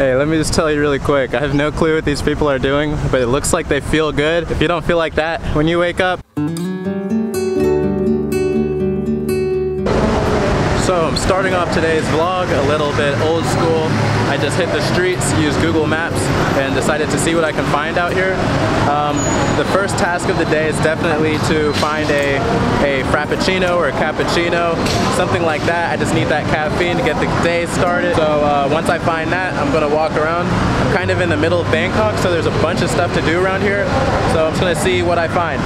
Hey, let me just tell you really quick. I have no clue what these people are doing, but it looks like they feel good. If you don't feel like that when you wake up. So I'm starting off today's vlog a little bit old school. I just hit the streets, used Google Maps, and decided to see what I can find out here. The first task of the day is definitely to find a frappuccino or a cappuccino, something like that. I just need that caffeine to get the day started. So once I find that, I'm gonna walk around. I'm kind of in the middle of Bangkok, so there's a bunch of stuff to do around here. So I'm just gonna see what I find.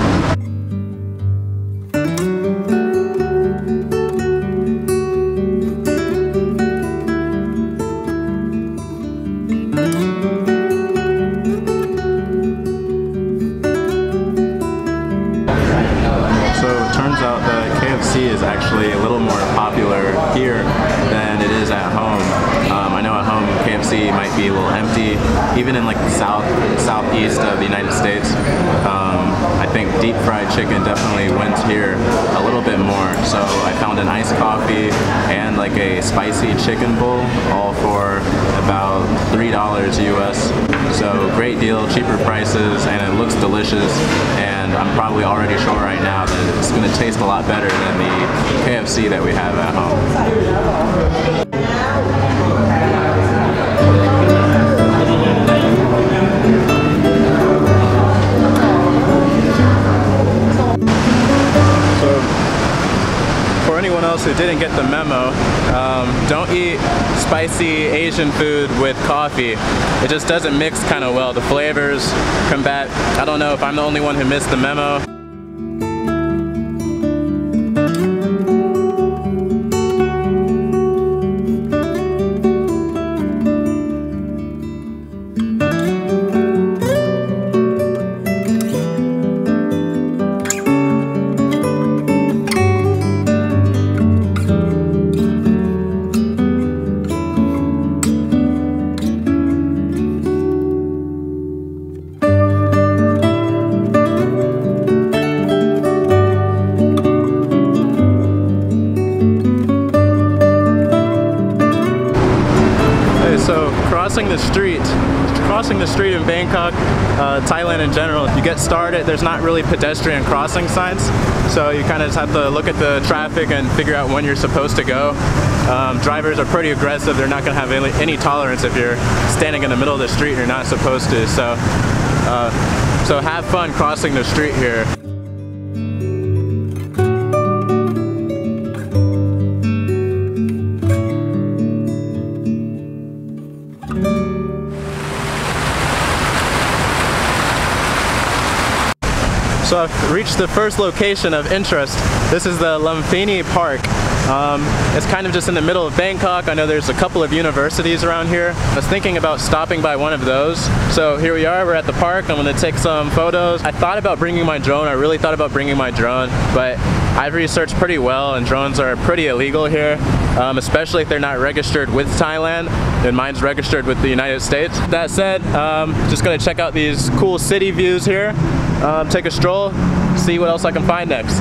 Is actually a little more popular here than it is at home. I know at home KFC might be a little empty, even in like the southeast of the United States. I think deep fried chicken definitely wins here a little bit more. So I found an iced coffee and like a spicy chicken bowl, all for about $3 US. So great deal, cheaper prices, and it looks delicious. And I'm probably already sure right now that it's going to taste a lot better than the KFC that we have at home. So, for anyone else who didn't get the memo, don't eat spicy Asian food with coffee. It just doesn't mix kind of well. The flavors combat. I don't know if I'm the only one who missed the memo. So crossing the street in Bangkok, Thailand in general, you get started, there's not really pedestrian crossing signs, so you kind of just have to look at the traffic and figure out when you're supposed to go. Drivers are pretty aggressive, they're not going to have any tolerance if you're standing in the middle of the street and you're not supposed to, so have fun crossing the street here. So I've reached the first location of interest. This is the Lumphini Park. It's kind of just in the middle of Bangkok. I know there's a couple of universities around here. I was thinking about stopping by one of those. So here we are, we're at the park. I'm gonna take some photos. I thought about bringing my drone. I really thought about bringing my drone, but I've researched pretty well and drones are pretty illegal here, especially if they're not registered with Thailand, and mine's registered with the United States. That said, just gonna check out these cool city views here, take a stroll, see what else I can find next.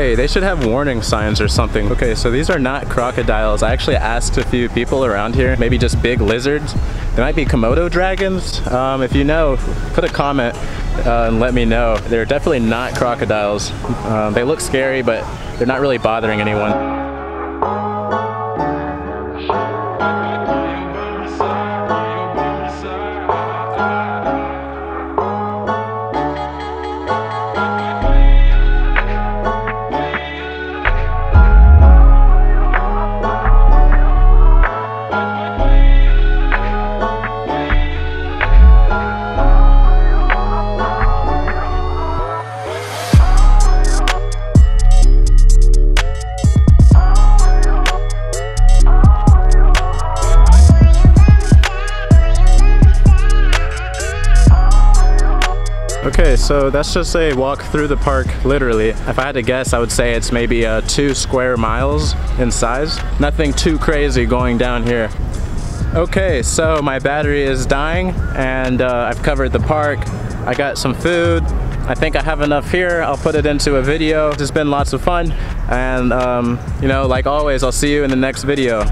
way, they should have warning signs or something. Okay, so these are not crocodiles. I actually asked a few people around here, maybe just big lizards. They might be Komodo dragons. If you know, put a comment and let me know. They're definitely not crocodiles. They look scary, but they're not really bothering anyone. Okay, so that's just a walk through the park, literally. If I had to guess, I would say it's maybe 2 square miles in size. Nothing too crazy going down here. Okay, so my battery is dying and I've covered the park. I got some food. I think I have enough here. I'll put it into a video. It's been lots of fun. And, you know, like always, I'll see you in the next video.